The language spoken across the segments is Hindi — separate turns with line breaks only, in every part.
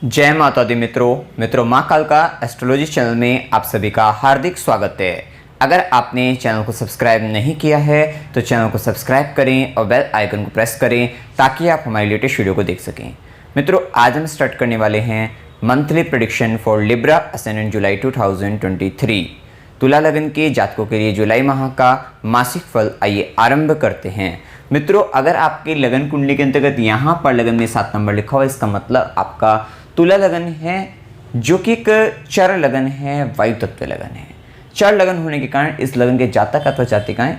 जय माता दी मित्रों माँ कालका एस्ट्रोलॉजी चैनल में आप सभी का हार्दिक स्वागत है। अगर आपने चैनल को सब्सक्राइब नहीं किया है तो चैनल को सब्सक्राइब करें और बेल आइकन को प्रेस करें ताकि आप हमारी लेटेस्ट वीडियो को देख सकें। मित्रों, आज हम स्टार्ट करने वाले हैं monthly prediction for Libra ascendant July 2023। तुला लगन के जातकों के लिए जुलाई माह का मासिक फल आइए आरंभ करते हैं। मित्रों, अगर आपकी लगन कुंडली के अंतर्गत यहाँ पर लगन में 7 नंबर लिखा हुआ, इसका मतलब आपका तुला लगन है, जो कि एक चर लगन है, वायु तत्व लगन है। चर लगन होने के कारण इस लगन के जातक अथवा जातिकाएं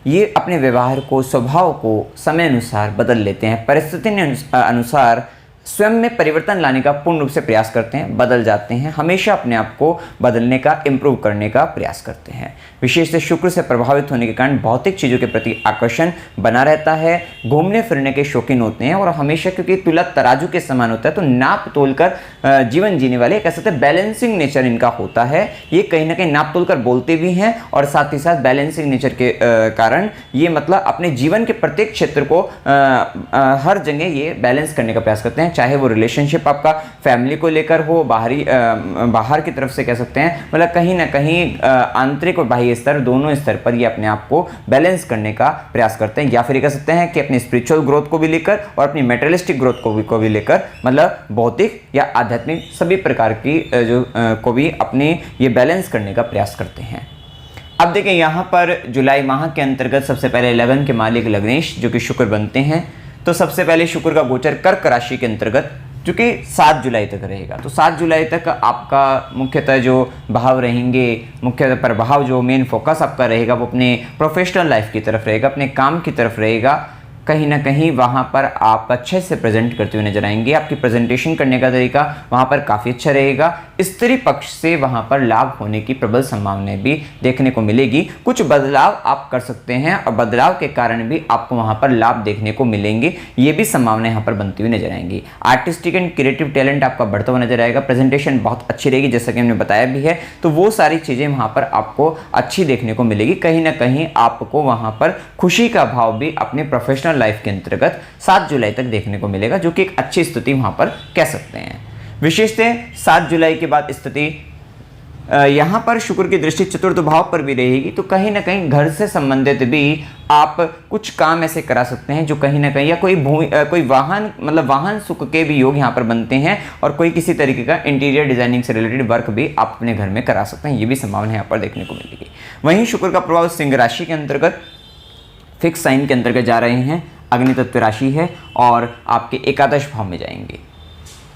ये अपने व्यवहार को, स्वभाव को समय अनुसार बदल लेते हैं, परिस्थिति अनुसार स्वयं में परिवर्तन लाने का पूर्ण रूप से प्रयास करते हैं, बदल जाते हैं, हमेशा अपने आप को बदलने का, इम्प्रूव करने का प्रयास करते हैं। विशेष से शुक्र से प्रभावित होने के कारण भौतिक चीज़ों के प्रति आकर्षण बना रहता है, घूमने फिरने के शौकीन होते हैं और हमेशा, क्योंकि तुला तराजू के समान होता है, तो नाप तोल कर जीवन जीने वाले, कह सकते हैं बैलेंसिंग नेचर इनका होता है। ये कहीं ना कहीं नाप तोल कर बोलते भी हैं और साथ ही साथ बैलेंसिंग नेचर के कारण ये मतलब अपने जीवन के प्रत्येक क्षेत्र को हर जगह ये बैलेंस करने का प्रयास करते हैं, चाहे वो रिलेशनशिप आपका फैमिली को लेकर हो, बाहर की तरफ से कह सकते हैं, मतलब कहीं ना कहीं आंतरिक और बाह्य स्तर, दोनों स्तर पर ये अपने आप को बैलेंस करने का प्रयास करते हैं। या फिर कह सकते हैं कि अपनी स्पिरिचुअल ग्रोथ को भी लेकर और अपनी मेटेरियलिस्टिक ग्रोथ को भी लेकर, मतलब भौतिक या आध्यात्मिक सभी प्रकार की को भी अपने ये बैलेंस करने का प्रयास करते हैं। अब देखिए, यहाँ पर जुलाई माह के अंतर्गत सबसे पहले लगन के मालिक लग्नेश जो कि शुक्र बनते हैं, तो सबसे पहले शुक्र का गोचर कर्क राशि के अंतर्गत जो कि 7 जुलाई तक रहेगा। तो 7 जुलाई तक आपका मुख्यतः जो भाव रहेंगे, मुख्यतः प्रभाव जो मेन फोकस आपका रहेगा वो अपने प्रोफेशनल लाइफ की तरफ रहेगा, अपने काम की तरफ रहेगा। कहीं ना कहीं वहाँ पर आप अच्छे से प्रेजेंट करते हुए नजर आएंगे, आपकी प्रेजेंटेशन करने का तरीका वहाँ पर काफ़ी अच्छा रहेगा। स्त्री पक्ष से वहाँ पर लाभ होने की प्रबल संभावनाएं भी देखने को मिलेगी। कुछ बदलाव आप कर सकते हैं और बदलाव के कारण भी आपको वहाँ पर लाभ देखने को मिलेंगे, ये भी संभावनाएं यहाँ पर बनती हुई नजर आएंगी। आर्टिस्टिक एंड क्रिएटिव टैलेंट आपका बढ़ता हुआ नजर आएगा, प्रेजेंटेशन बहुत अच्छी रहेगी जैसा कि हमने बताया भी है, तो वो सारी चीज़ें वहाँ पर आपको अच्छी देखने को मिलेगी। कहीं ना कहीं आपको वहाँ पर खुशी का भाव भी अपने प्रोफेशनल लाइफ के अंतर्गत 7 जुलाई तक देखने को मिलेगा, जो कि एक अच्छी स्थिति वहां पर कह सकते हैं। विशेषतः 7 जुलाई के बाद स्थिति यहां पर शुक्र की दृष्टि चतुर्थ भाव पर भी रहेगी, तो कहीं ना कहीं घर से संबंधित भी आप कुछ काम ऐसे करा सकते हैं जो कहीं ना कहीं, या कोई वाहन, मतलब वाहन सुख के भी योग यहाँ पर बनते हैं, और कोई किसी तरीके का इंटीरियर डिजाइनिंग से रिलेटेड वर्क भी आप अपने घर में करा सकते हैं, ये भी संभावना यहाँ पर देखने को मिलेगी। वहीं शुक्र का प्रभाव सिंह राशि के अंतर्गत फिक्स साइन के अंतर्गत जा रहे हैं, अग्नि तत्व राशि है और आपके एकादश भाव में जाएंगे।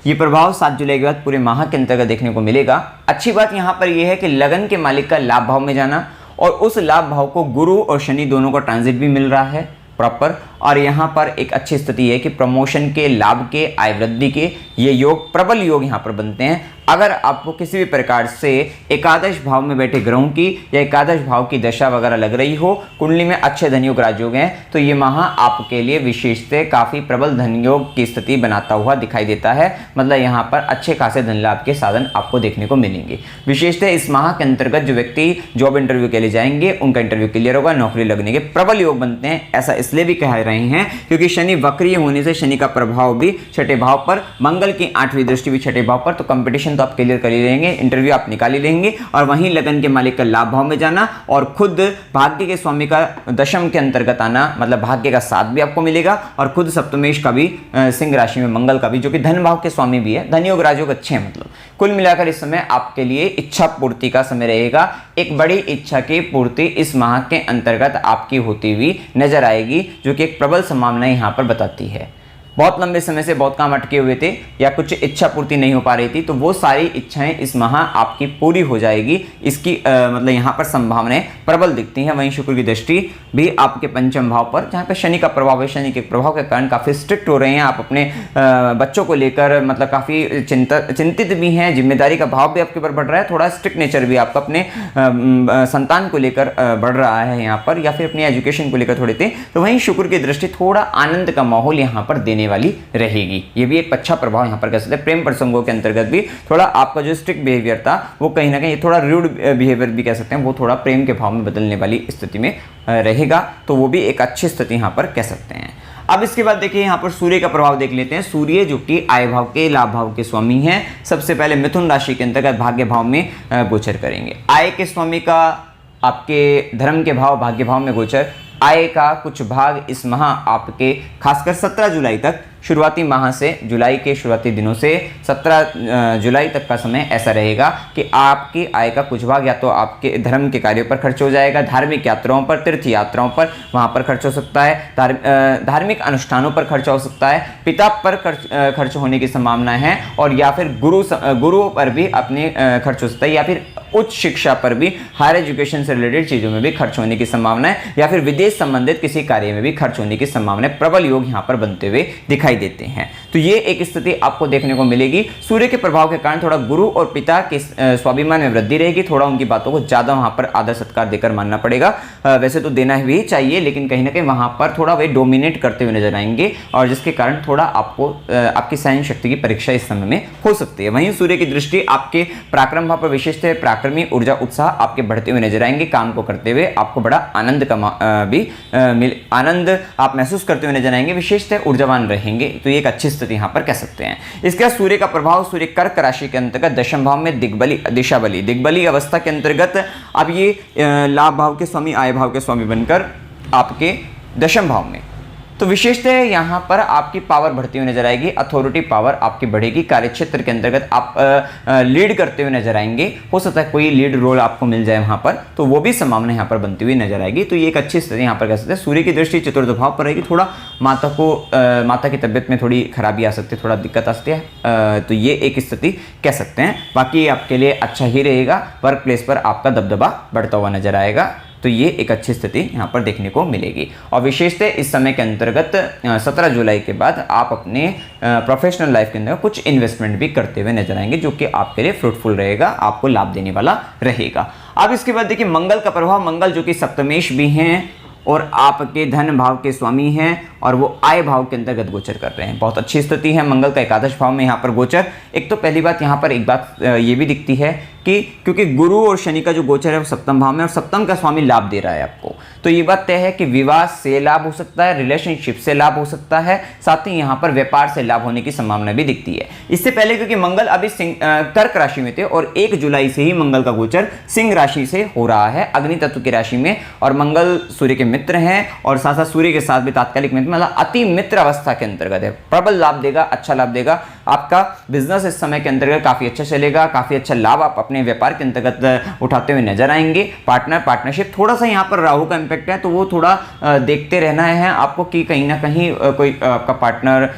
ये प्रभाव 7 जुलाई के बाद पूरे माह के अंतर्गत देखने को मिलेगा। अच्छी बात यहाँ पर यह है कि लगन के मालिक का लाभ भाव में जाना, और उस लाभ भाव को गुरु और शनि दोनों का ट्रांजिट भी मिल रहा है प्रॉपर, और यहाँ पर एक अच्छी स्थिति है कि प्रमोशन के, लाभ के, आय वृद्धि के ये योग, प्रबल योग यहाँ पर बनते हैं। अगर आपको किसी भी प्रकार से एकादश भाव में बैठे ग्रहों की या एकादश भाव की दशा वगैरह लग रही हो, कुंडली में अच्छे धनयोग राजयोग हैं, तो ये माह आपके लिए विशेषतः काफ़ी प्रबल धनयोग की स्थिति बनाता हुआ दिखाई देता है। मतलब यहाँ पर अच्छे खासे धन लाभ के साधन आपको देखने को मिलेंगे। विशेषतः इस माह के अंतर्गत जो व्यक्ति जॉब इंटरव्यू के लिए जाएंगे उनका इंटरव्यू क्लियर होगा, नौकरी लगने के प्रबल योग बनते हैं। ऐसा इसलिए भी कह रहे हैं क्योंकि शनि वक्रीय होने से शनि का प्रभाव भी छठे भाव पर, मंगल की 8वीं दृष्टि भी छठे भाव पर, तो कंपटीशन तो आप क्लियर कर ही लेंगे, इंटरव्यू आप निकाल ही लेंगे। और वहीं लगन के मालिक का लाभ भाव में जाना और खुद भाग्य के स्वामी का दशम के अंतर्गत आना, मतलब भाग्य का साथ भी आपको मिलेगा, और खुद सप्तमेश का भी सिंह राशि में मंगल का भी, जो कि धन भाव के स्वामी भी है, धनयोग राजयोग अच्छे हैं। मतलब कुल मिलाकर इस समय आपके लिए इच्छा पूर्ति का समय रहेगा। एक बड़ी इच्छा की पूर्ति इस माह के अंतर्गत आपकी होती हुई नजर आएगी, जो कि एक प्रबल संभावना यहाँ पर बताती है। बहुत लंबे समय से बहुत काम अटके हुए थे या कुछ इच्छा पूर्ति नहीं हो पा रही थी, तो वो सारी इच्छाएं इस माह आपकी पूरी हो जाएगी, इसकी मतलब यहाँ पर संभावनाएं प्रबल दिखती हैं। वहीं शुक्र की दृष्टि भी आपके पंचम भाव पर, जहाँ पे शनि का प्रभाव है, शनि के प्रभाव के कारण काफ़ी स्ट्रिक्ट हो रहे हैं आप अपने बच्चों को लेकर, मतलब काफ़ी चिंतित भी हैं, जिम्मेदारी का भाव भी आपके ऊपर बढ़ रहा है, थोड़ा स्ट्रिक्ट नेचर भी आपका अपने संतान को लेकर बढ़ रहा है यहाँ पर, या फिर अपनी एजुकेशन को लेकर थोड़े थे। तो वहीं शुक्र की दृष्टि थोड़ा आनंद का माहौल यहाँ पर देने वाली रहेगी, ये भी एक अच्छा प्रभाव यहाँ पर कह सकते हैं। प्रेम प्रसंगों के अंतर्गत भी थोड़ा आपका जो स्ट्रिक्ट बिहेवियर था वो कहीं ना कहीं थोड़ा रूड बिहेवियर भी कह सकते हैं, वो थोड़ा प्रेम के भाव में बदलने वाली स्थिति में रहेगा, तो वो भी एक अच्छी स्थिति यहाँ पर कह सकते हैं। अब इसके बाद देखिए यहाँ पर सूर्य का प्रभाव देख लेते हैं। सूर्य जो कि आय भाव के, लाभ भाव के स्वामी हैं, सबसे पहले मिथुन राशि के अंतर्गत भाग्य भाव में गोचर करेंगे। आय के स्वामी का आपके धर्म के भाव, भाग्य भाव में गोचर। आय का कुछ भाग इस माह आपके खासकर 17 जुलाई तक, शुरुआती माह से, जुलाई के शुरुआती दिनों से 17 जुलाई तक का समय ऐसा रहेगा कि आपकी आय का कुछ भाग या तो आपके धर्म के कार्यों पर खर्च हो जाएगा, धार्मिक यात्राओं पर, तीर्थ यात्राओं पर, वहाँ पर खर्च हो सकता है, धार्मिक अनुष्ठानों पर खर्च हो सकता है, पिता पर खर्च होने की संभावना है, और या फिर गुरु पर भी अपने खर्च हो सकता है, या फिर उच्च शिक्षा पर भी, हायर एजुकेशन से रिलेटेड चीज़ों में भी खर्च होने की संभावना है, या फिर विदेश संबंधित किसी कार्य में भी खर्च होने की संभावना है। प्रबल योग यहाँ पर बनते हुए दिखाई देते हैं। तो ये एक स्थिति आपको देखने को मिलेगी। सूर्य के प्रभाव के कारण थोड़ा गुरु और पिता के स्वाभिमान में वृद्धि रहेगी, थोड़ा उनकी बातों को ज्यादा वहां पर आदर सत्कार देकर मानना पड़ेगा। वैसे तो देना भी चाहिए, लेकिन कहीं ना कहीं वहां पर थोड़ा वे डोमिनेट करते हुए नजर आएंगे, और जिसके कारण थोड़ा आपको आपकी सहन शक्ति की परीक्षा इस समय में हो सकती है। वहीं सूर्य की दृष्टि आपके पराक्रम भाव पर विशेष पराक्रमी ऊर्जा उत्साह आपके बढ़ते हुए नजर आएंगे। काम को करते हुए आपको बड़ा आनंद का आनंद आप महसूस करते हुए नजर आएंगे, विशेषतः ऊर्जावान रहेंगे। तो ये एक अच्छी स्थिति यहां पर कह सकते हैं। इसके बाद सूर्य का प्रभाव सूर्य कर्क राशि के अंतर्गत दशम भाव में दिग्बली अवस्था के अंतर्गत अब ये लाभ भाव के स्वामी, आय भाव के स्वामी बनकर आपके दशम भाव में, तो विशेषतः यहाँ पर आपकी पावर बढ़ती हुई नजर आएगी, अथॉरिटी पावर आपकी बढ़ेगी। कार्यक्षेत्र के अंतर्गत आप लीड करते हुए नजर आएंगे, हो सकता है कोई लीड रोल आपको मिल जाए वहाँ पर, तो वो भी संभावना यहाँ पर बनती हुई नजर आएगी। तो ये एक अच्छी स्थिति यहाँ पर कह सकते हैं। सूर्य की दृष्टि चतुर्थ भाव पर रहेगी, थोड़ा माता की तबियत में थोड़ी खराबी आ सकती है, थोड़ा दिक्कत आ सकती है, तो ये एक स्थिति कह सकते हैं। बाकी आपके लिए अच्छा ही रहेगा, वर्क प्लेस पर आपका दबदबा बढ़ता हुआ नजर आएगा, तो ये एक अच्छी स्थिति यहाँ पर देखने को मिलेगी। और विशेषतः इस समय के अंतर्गत 17 जुलाई के बाद आप अपने प्रोफेशनल लाइफ के अंदर कुछ इन्वेस्टमेंट भी करते हुए नजर आएंगे, जो कि आपके लिए फ्रूटफुल रहेगा, आपको लाभ देने वाला रहेगा। अब इसके बाद देखिए मंगल का प्रभाव। मंगल जो कि सप्तमेश भी हैं और आपके धन भाव के स्वामी हैं, और वो आय भाव के अंतर्गत गोचर कर रहे हैं। बहुत अच्छी स्थिति है मंगल का एकादश भाव में यहाँ पर गोचर। एक तो पहली बात यहाँ पर एक बात ये भी दिखती है कि क्योंकि गुरु और शनि का जो गोचर है वो सप्तम भाव में, और सप्तम का स्वामी लाभ दे रहा है आपको, तो ये बात तय है कि विवाह से लाभ हो सकता है, रिलेशनशिप से लाभ हो सकता है, साथ ही यहाँ पर व्यापार से लाभ होने की संभावना भी दिखती है। इससे पहले क्योंकि मंगल अभी कर्क राशि में थे, और 1 जुलाई से ही मंगल का गोचर सिंह राशि से हो रहा है, अग्नि तत्व की राशि में, और मंगल सूर्य के मित्र हैं, और साथ साथ सूर्य के साथ भी तात्कालिक मित्र, मतलब अति मित्र अवस्था के अंतर्गत है। प्रबल लाभ देगा, अच्छा लाभ देगा। आपका बिजनेस इस समय के अंतर्गत काफी अच्छा चलेगा, काफी अच्छा लाभ आप अपने व्यापार के अंतर्गत उठाते हुए नजर आएंगे। पार्टनरशिप, थोड़ा सा यहाँ पर राहु का इंपैक्ट है, तो वो थोड़ा देखते रहना है आपको कि कहीं ना कहीं कोई आपका पार्टनर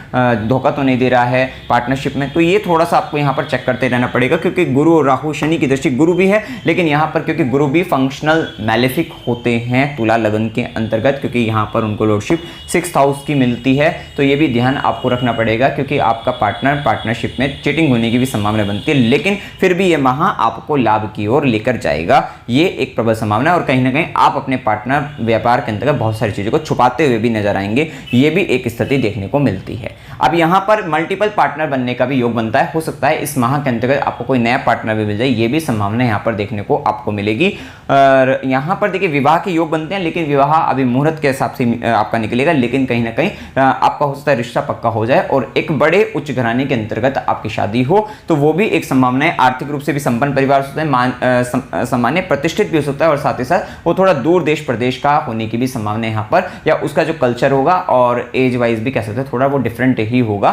धोखा तो नहीं दे रहा है पार्टनरशिप में, तो ये थोड़ा सा आपको यहाँ पर चेक करते रहना पड़ेगा, क्योंकि गुरु और राहु, शनि की दृष्टि गुरु भी है, लेकिन यहाँ पर क्योंकि गुरु भी फंक्शनल मैलेफिक होते हैं तुला लगन के अंतर्गत, क्योंकि यहाँ पर उनको लॉर्डशिप 6th हाउस की मिलती है, तो ये भी ध्यान आपको रखना पड़ेगा, क्योंकि आपका पार्टनरशिप में चीटिंग होने की भी संभावना बनती है, लेकिन फिर भी ये माह आपको लाभ की ओर लेकर जाएगा, ये एक प्रबल संभावना है। और कहीं ना कहीं आप अपने पार्टनर व्यापार के अंतर्गत बहुत सारी चीजों को छुपाते हुए भी नजर आएंगे, ये भी एक स्थिति देखने को मिलती है। अब यहाँ पर मल्टीपल पार्टनर बनने का भी योग बनता है, हो सकता है इस माह के अंतर्गत आपको कोई नया पार्टनर भी मिल जाए, ये भी संभावना यहाँ पर देखने को आपको मिलेगी। और यहाँ पर देखिए विवाह के योग बनते हैं, लेकिन विवाह अभी मुहूर्त के हिसाब से आपका निकलेगा, लेकिन कहीं ना कहीं आपका हो सकता है रिश्ता पक्का हो जाए और एक बड़े उच्च घराने के अंतर्गत आपकी शादी हो, तो वो भी एक संभावना है। आर्थिक रूप से भी संपन्न परिवार हो सकता है, सामान्य प्रतिष्ठित भी हो सकता है, और साथ ही साथ वो थोड़ा दूर देश प्रदेश का होने की भी संभावना है यहाँ पर, या उसका जो कल्चर होगा और एज वाइज भी कह सकते हैं थोड़ा वो डिफरेंट ही होगा,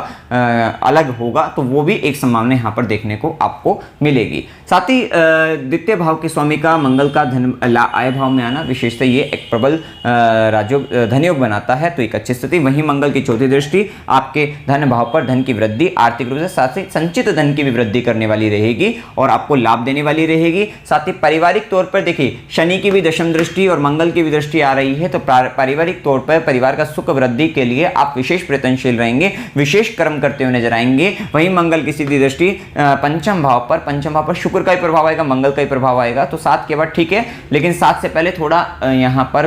अलग होगा, तो वो भी एक संभावना यहाँ पर देखने को आपको मिलेगी। साथ ही द्वितीय भाव के स्वामी का मंगल का धन आय भाव में आना विशेषतः ये एक प्रबल धनयोग बनाता है, तो एक अच्छी स्थिति। वहीं मंगल की चौथी दृष्टि आपके धन भाव पर धन की वृद्धि, आर्थिक रूप से साथ ही संचित धन की भी वृद्धि करने वाली रहेगी और आपको लाभ देने वाली रहेगी। साथ ही पारिवारिक तौर पर देखिए शनि की भी दशम दृष्टि और मंगल की भी दृष्टि आ रही है, तो पारिवारिक तौर पर परिवार का सुख वृद्धि के लिए आप विशेष प्रयत्नशील रहेंगे, विशेष कर्म करते हुए नजर आएंगे। वहीं मंगल की सीधी दृष्टि पंचम भाव पर शुक्र का ही प्रभाव आएगा, मंगल का ही प्रभाव आएगा, तो 7 के बाद ठीक है, लेकिन 7 से पहले थोड़ा यहाँ पर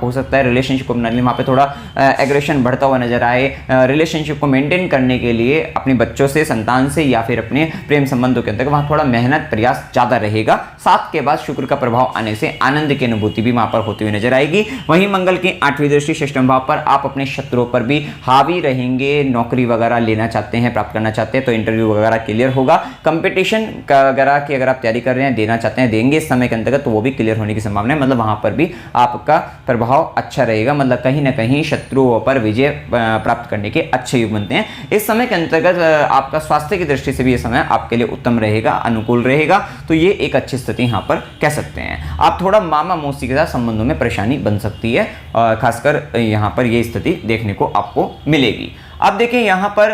हो सकता है रिलेशनशिप को बना लें, वहाँ पे थोड़ा एग्रेशन बढ़ता हुआ नजर आए, रिलेशनशिप को मेंटेन करने के लिए अपने बच्चों से, संतान से या फिर अपने प्रेम संबंधों के अंदर वहां थोड़ा मेहनत प्रयास ज्यादा रहेगा। 7 के बाद शुक्र का प्रभाव आने से आनंद की अनुभूति भी वहां पर होती हुई नजर आएगी। वहीं मंगल की 8वीं दृष्टि षष्ठम भाव पर, आप अपने शत्रुओं पर भी हावी रहेंगे। नौकरी वगैरह लेना चाहते हैं, प्राप्त करना चाहते हैं तो इंटरव्यू वगैरह क्लियर होगा। कंपटीशन वगैरह की अगर आप तैयारी कर रहे हैं, देना चाहते हैं, देंगे इस समय के अंतर्गत, तो वो भी क्लियर होने की संभावना है। मतलब वहां पर भी आपका प्रभाव अच्छा रहेगा, मतलब कहीं ना कहीं शत्रुओं पर विजय प्राप्त करने के अच्छे योग बनते हैं। इस समय के अंतर्गत आपका स्वास्थ्य की दृष्टि से भी यह समय आपके लिए उत्तम रहेगा, अनुकूल रहेगा। तो ये एक अच्छी स्थिति यहाँ पर कह सकते हैं। आप थोड़ा मामा मौसी के साथ संबंधों में परेशानी बन सकती है, खासकर यहाँ पर ये स्थिति देखने को आपको मिलेगी। अब देखिए यहाँ पर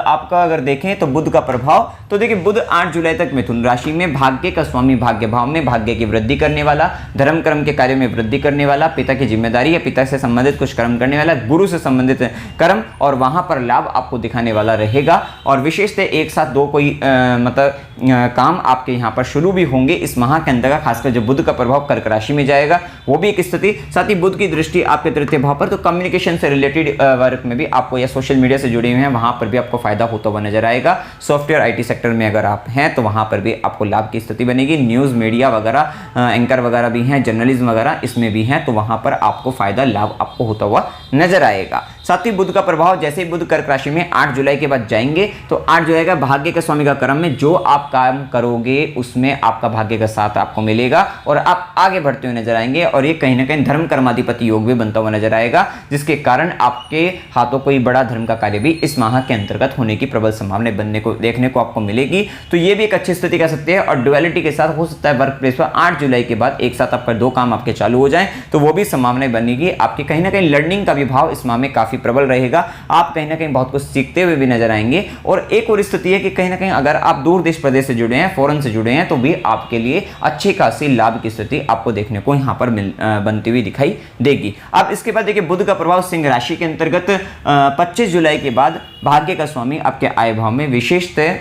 आपका अगर देखें तो बुध का प्रभाव, तो देखिए बुध 8 जुलाई तक मिथुन राशि में, भाग्य का स्वामी भाग्य भाव में, भाग्य की वृद्धि करने वाला, धर्म कर्म के कार्य में वृद्धि करने वाला, पिता की जिम्मेदारी या पिता से संबंधित कुछ कर्म करने वाला, गुरु से संबंधित कर्म और वहां पर लाभ आपको दिखाने वाला रहेगा। और विशेषतः एक साथ 2 कोई काम आपके यहाँ पर शुरू भी होंगे इस माह के अंतर्गत, खासकर जब बुध का प्रभाव कर्क राशि में जाएगा, वो भी एक स्थिति। साथ ही बुध की दृष्टि आपके 3य भाव पर, तो कम्युनिकेशन से रिलेटेड वर्क में भी आपको, या सोशल मीडिया से जुड़े हुए हैं वहां पर भी आपको फायदा होता हुआ नजर आएगा। सॉफ्टवेयर IT सेक्टर में अगर आप हैं तो वहां पर भी आपको लाभ की स्थिति बनेगी। न्यूज मीडिया वगैरह, एंकर वगैरह भी हैं, जर्नलिज्म वगैरह इसमें भी हैं, तो वहां पर आपको फायदा लाभ आपको होता हुआ नजर आएगा। साथ ही बुध का प्रभाव, जैसे ही बुध कर्क राशि में 8 जुलाई के बाद जाएंगे, तो 8 जुलाई का भाग्य के स्वामी का कर्म में जो आप काम करोगे उसमें आपका भाग्य का साथ आपको मिलेगा और आप आगे बढ़ते हुए नजर आएंगे। और ये कहीं ना कहीं धर्म कर्माधिपति योग भी बनता हुआ नजर आएगा, जिसके कारण आपके हाथों कोई बड़ा धर्म का कार्य भी इस माह के अंतर्गत होने की प्रबल संभावना बनने को देखने को आपको मिलेगी। तो ये भी एक अच्छी स्थिति कह सकते हैं। और ड्युअलिटी के साथ हो सकता है वर्क प्लेस पर 8 जुलाई के बाद एक साथ आपका 2 काम आपके चालू हो जाएं, तो वो भी संभावना बनेगी। आपके कहीं ना कहीं लर्निंग का भी भाव इस माह में काफी प्रबल रहेगा, आप कहीं ना कहीं बहुत कुछ सीखते हुए भी नजर आएंगे। और एक और स्थिति है कि कहीं ना कहीं अगर आप दूर देश प्रदेश से जुड़े हैं, फॉरेन से जुड़े हैं, तो भी आपके लिए अच्छी खासी लाभ की स्थिति आपको देखने को यहाँ पर बनती हुई दिखाई देगी। अब इसके बाद देखिए बुध का प्रभाव सिंह राशि के अंतर्गत 25 जुलाई के बाद भाग्य का स्वामी आपके आय भाव में, विशेषतः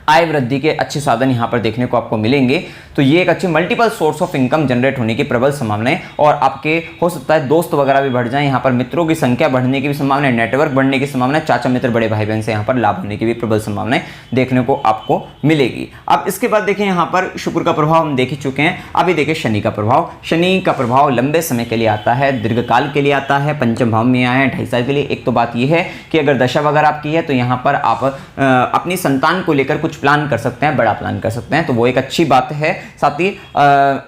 आय वृद्धि के अच्छे साधन यहाँ पर देखने को आपको मिलेंगे। तो ये एक अच्छी multiple source of income generate होने की प्रबल संभावना है। और आपके हो सकता है दोस्त वगैरह भी बढ़ जाएं, यहाँ पर मित्रों की संख्या बढ़ने की भी संभावना है, नेटवर्क बढ़ने की संभावना है, चाचा मित्र बड़े भाई बहन से यहाँ पर लाभ होने की भी प्रबल संभावनाएं देखने को आपको मिलेगी। अब इसके बाद देखिए यहाँ पर शुक्र का प्रभाव हम देख ही चुके हैं। अभी देखिए शनि का प्रभाव, शनि का प्रभाव लंबे समय के लिए आता है, दीर्घकाल के लिए आता है, पंचम भाव में आया है 2.5 साल के लिए। एक तो बात यह है कि अगर दशा वगैरह आपकी है तो यहाँ पर आप अपनी संतान को लेकर कुछ प्लान कर सकते हैं, बड़ा प्लान कर सकते हैं, तो वो एक अच्छी बात है। साथ ही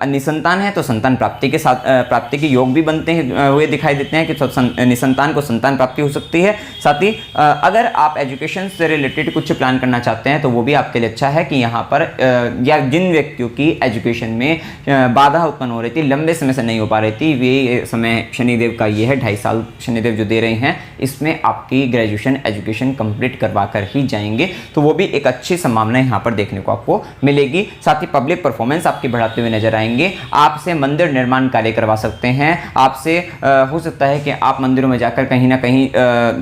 निसंतान है तो संतान प्राप्ति के साथ प्राप्ति के योग भी बनते हैं हुए दिखाई देते हैं कि निसंतान को संतान प्राप्ति हो सकती है। साथ ही अगर आप एजुकेशन से रिलेटेड कुछ प्लान करना चाहते हैं तो वो भी आपके लिए अच्छा है कि यहाँ पर या जिन व्यक्तियों की एजुकेशन में बाधा उत्पन्न हो रही थी, लंबे समय से नहीं हो पा रही थी, वे समय शनिदेव का ये है 2.5 साल शनिदेव जो दे रहे हैं, इसमें आपकी ग्रेजुएशन एजुकेशन कंप्लीट करवा कर ही जाएंगे, तो वो भी एक अच्छी संभावना यहाँ पर देखने को आपको मिलेगी। साथ ही पब्लिक परफॉर्मेंस आपकी बढ़ाते हुए नजर आएंगे। आपसे मंदिर निर्माण कार्य करवा सकते हैं, आपसे हो सकता है कि आप मंदिरों में जाकर कहीं ना कहीं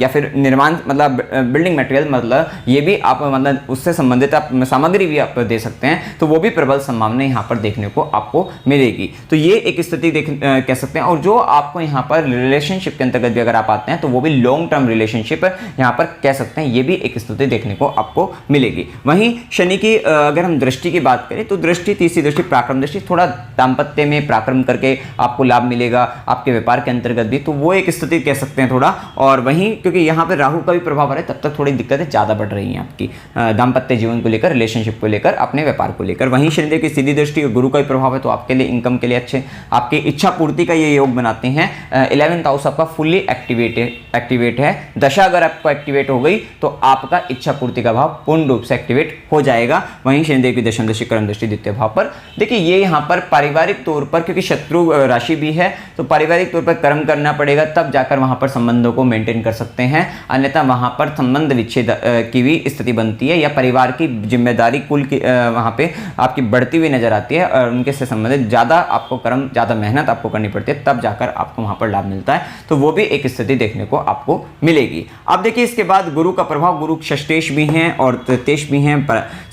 या फिर निर्माण मतलब बिल्डिंग मटेरियल मतलब ये भी आप मतलब उससे संबंधित आप सामग्री भी आप दे सकते हैं, तो वो भी प्रबल संभावना यहाँ पर देखने को आपको मिलेगी। तो ये एक स्थिति कह सकते हैं। और जो आपको यहाँ पर रिलेशनशिप के अंतर्गत भी अगर आप आते हैं तो वो भी लॉन्ग टर्म रिलेशनशिप यहाँ पर कह सकते हैं, ये भी एक स्थिति देखने को आपको मिलेगी। वहीं शनि की अगर हम दृष्टि की बात करें तो दृष्टि, तीसरी दृष्टि पराक्रम दृष्टि, थोड़ा दाम्पत्य में पराक्रम करके आपको लाभ मिलेगा, आपके व्यापार के अंतर्गत भी, तो वो एक स्थिति कह सकते हैं थोड़ा। और वहीं क्योंकि यहाँ पे राहु का भी प्रभाव आ रहा है, तब तक थोड़ी दिक्कतें ज़्यादा बढ़ रही हैं आपकी दाम्पत्य जीवन को लेकर, रिलेशनशिप को लेकर, अपने व्यापार को लेकर। वहीं शनिदेव की सीधी दृष्टि और गुरु का भी प्रभाव है, तो आपके लिए इनकम के लिए अच्छे, आपकी इच्छा पूर्ति का ये योग बनाते हैं। 11th हाउस आपका फुल्ली एक्टिवेट है। दशा अगर आपको एक्टिवेट हो गई तो आपका इच्छा पूर्ति का भाव पूर्ण रूप से एक्टिवेट हो जाएगा। वहीं शनिदेव की दशम दृष्टि कर्म दृष्टि द्वितीय भाव पर, देखिए ये यहाँ पर पारिवारिक तौर पर, क्योंकि शत्रु राशि भी है, तो पारिवारिक तौर पर कर्म करना पड़ेगा, तब जाकर वहां पर संबंधों को मेंटेन कर सकते हैं, अन्यथा वहां पर संबंध विच्छेद की भी स्थिति बनती है, या परिवार की जिम्मेदारी कुल की वहां पे आपकी बढ़ती हुई नजर आती है, और उनके से संबंधित ज्यादा आपको कर्म, ज्यादा मेहनत आपको करनी पड़ती है, तब जाकर आपको वहां पर लाभ मिलता है, तो वो भी एक स्थिति देखने को आपको मिलेगी। अब देखिए इसके बाद गुरु का प्रभाव, गुरु षष्ठेश भी हैं और तृतीयेश भी हैं,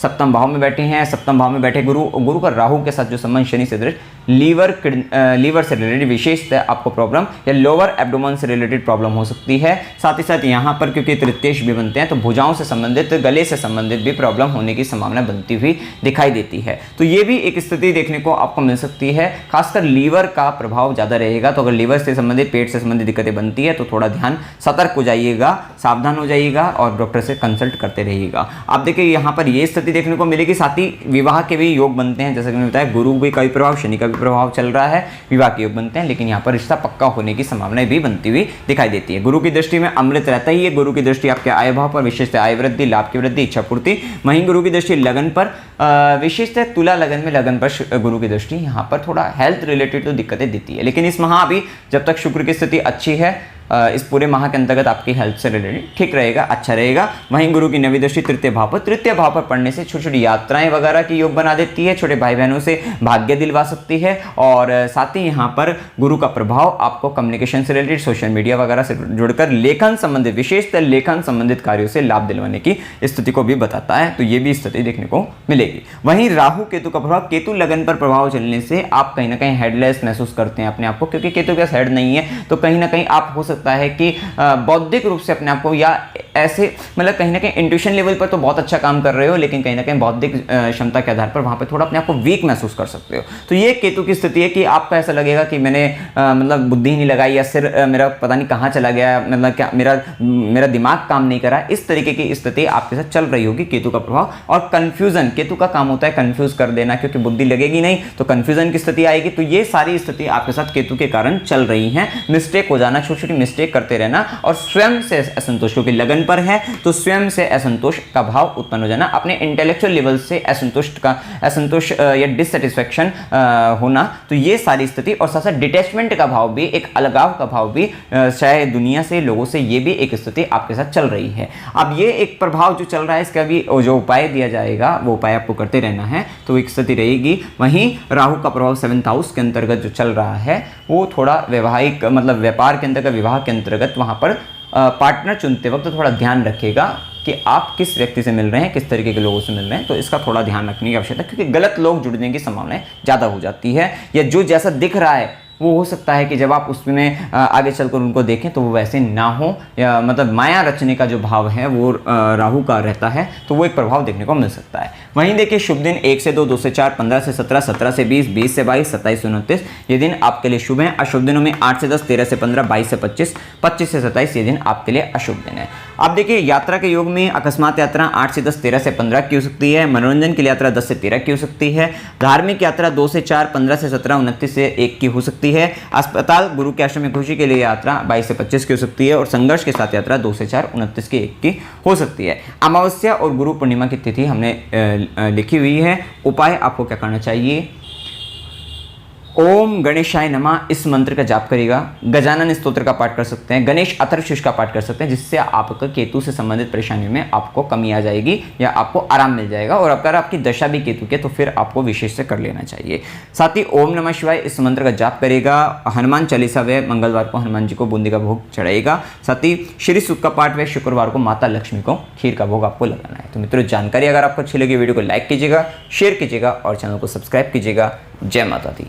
सप्तम भाव में बैठे हैं। सप्तम भाव में बैठे गुरु का राहु के साथ जो संबंध शनि से दृष्ट, लीवर से रिलेटेड विशेषतः आपको प्रॉब्लम या लोअर एब्डोमेन से रिलेटेड प्रॉब्लम हो सकती है। साथ ही साथ यहाँ पर क्योंकि तृतीयेश भी बनते हैं तो भुजाओं से संबंधित, गले से संबंधित भी प्रॉब्लम होने की संभावना बनती हुई दिखाई देती है। तो ये भी एक स्थिति देखने को आपको मिल सकती है। खासकर लीवर का प्रभाव ज़्यादा रहेगा। तो अगर लीवर से संबंधित, पेट से संबंधित दिक्कतें बनती है तो थोड़ा ध्यान, सतर्क हो जाइएगा, सावधान हो जाइएगा और डॉक्टर से कंसल्ट करते रहिएगा। आप देखिए यहाँ पर ये स्थिति देखने को मिलेगी। साथ ही विवाह के भी योग बनते हैं, जैसा कि मैंने बताया गुरु भी का भी प्रभाव, शनि का भी प्रभाव चल रहा है, विवाह के योग बनते हैं। लेकिन यहाँ पर रिश्ता पक्का होने की संभावनाएं भी बनती हुई दिखाई देती है। गुरु की दृष्टि में अमृत रहता ही है। गुरु की दृष्टि आपके आय भाव पर, विशेषतः आय वृद्धि, लाभ की वृद्धि, इच्छा पूर्ति। वहीं गुरु की दृष्टि लगन पर, विशेषतः तुला लगन में लगन पर गुरु की दृष्टि यहाँ पर थोड़ा हेल्थ रिलेटेड तो दिक्कतें देती है। लेकिन इस माह अभी जब तक शुक्र की स्थिति अच्छी है, इस पूरे माह के अंतर्गत आपकी हेल्थ से रिलेटेड ठीक रहेगा, अच्छा रहेगा। वहीं गुरु की नवी दृष्टि तृतीय भाव पर पढ़ने से छोटी छोटी यात्राएं वगैरह की योग बना देती है। छोटे भाई बहनों से भाग्य दिलवा सकती है। और साथ ही यहाँ पर गुरु का प्रभाव आपको कम्युनिकेशन से रिलेटेड, सोशल मीडिया वगैरह से जुड़कर लेखन संबंधित, विशेषतः लेखन संबंधित कार्यों से लाभ दिलवाने की स्थिति को भी बताता है। तो ये भी स्थिति देखने को मिलेगी। वहीं राहु केतु का प्रभाव, केतु लगन पर प्रभाव चलने से आप कहीं ना कहीं हेडलेस महसूस करते हैं अपने आप को, क्योंकि केतु के पास हेड नहीं है। तो कहीं ना कहीं आप हो सकता है कि बौद्धिक रूप से अपने आप को, या ऐसे मतलब कहीं ना कहीं इंट्यूशन लेवल पर तो बहुत अच्छा काम कर रहे हो, लेकिन कहीं ना कहीं बौद्धिक क्षमता के आधार पर वहां पे थोड़ा अपने आप को वीक महसूस कर सकते हो। तो ये केतु की स्थिति है कि आपको ऐसा लगेगा कि मैंने मतलब बुद्धि ही नहीं लगाई, या सिर मेरा पता नहीं कहाँ चला गया, मतलब क्या मेरा दिमाग काम नहीं करा। इस तरीके की स्थिति आपके साथ चल रही होगी केतु का प्रभाव। और कंफ्यूजन, केतु का काम होता है कंफ्यूज कर देना, क्योंकि बुद्धि लगेगी नहीं तो कंफ्यूजन की स्थिति आएगी। तो ये सारी स्थिति आपके साथ केतु के कारण चल रही है। मिस्टेक हो जाना, छोटी छोटी मिस्टेक करते रहना और स्वयं से असंतोष, क्योंकि लगन पर है तो स्वयं से असंतोष का भाव उत्पन्न हो जाना, अपने इंटेलेक्चुअल लेवल से असंतोष या डिससेटिस्फैक्शन होना। तो ये सारी स्थिति, और साथ साथ डिटैचमेंट का भाव भी, एक अलगाव का भाव भी चाहे दुनिया से, लोगों से, ये भी एक स्थिति आपके साथ चल रही है। अब ये एक प्रभाव जो चल रहा है, इसका भी जो उपाय दिया जाएगा वो उपाय आपको करते रहना है, तो एक स्थिति रहेगी। वहीं राहु का प्रभाव 7th हाउस के अंतर्गत जो चल रहा है वो थोड़ा वैवाहिक, मतलब व्यापार के अंतर्गत, विवाह के अंतर्गत वहां पर पार्टनर चुनते वक्त तो थोड़ा ध्यान रखिएगा कि आप किस व्यक्ति से मिल रहे हैं, किस तरीके के लोगों से मिल रहे हैं। तो इसका थोड़ा ध्यान रखने की आवश्यकता है, क्योंकि गलत लोग जुड़ने की संभावनाएं ज़्यादा हो जाती है, या जो जैसा दिख रहा है वो हो सकता है कि जब आप उसमें आगे चलकर उनको देखें तो वो वैसे ना हो, या मतलब माया रचने का जो भाव है वो राहु का रहता है, तो वो एक प्रभाव देखने को मिल सकता है। वहीं देखिए शुभ दिन 1 से 2, 2 से 4, 15 से 17, 17 से 20, 20 से 22, 27 से 29 ये दिन आपके लिए शुभ है। अशुभ दिनों में 8 से 10, 13 से 15, 22 से 25, 25 से 27 ये दिन आपके लिए अशुभ दिन है। अब देखिए यात्रा के योग में अकस्मात यात्रा 8 से 10, 13 से 15 की हो सकती है। मनोरंजन की यात्रा 10 से 13 की हो सकती है। धार्मिक यात्रा 2 से 4, 15 से 17, 29 से 1 की हो सकती है। अस्पताल, गुरु के आश्रम में खुशी के लिए यात्रा 22 से 25 की हो सकती है। और संघर्ष के साथ यात्रा 2 से 4, 29 की 1 की हो सकती है। अमावस्या और गुरु पूर्णिमा की तिथि हमने लिखी हुई है। उपाय आपको क्या करना चाहिए? ओम गणेशाय नमः इस मंत्र का जाप करिएगा। गजानन स्तोत्र का पाठ कर सकते हैं। गणेश अथर्वशीर्ष का पाठ कर सकते हैं, जिससे आपका केतु से संबंधित परेशानियों में आपको कमी आ जाएगी या आपको आराम मिल जाएगा। और अगर आपकी दशा भी केतु के तो फिर आपको विशेष से कर लेना चाहिए। साथ ही ओम नमः शिवाय इस मंत्र का जाप करेगा। हनुमान चालीसा व मंगलवार को हनुमान जी को बूंदी का भोग चढ़ाएगा। साथ ही श्री सूक्त का पाठ व शुक्रवार को माता लक्ष्मी को खीर का भोग आपको लगाना है। तो मित्रों जानकारी अगर आपको अच्छी लगी वीडियो को लाइक कीजिएगा, शेयर कीजिएगा और चैनल को सब्सक्राइब कीजिएगा। जय माता दी।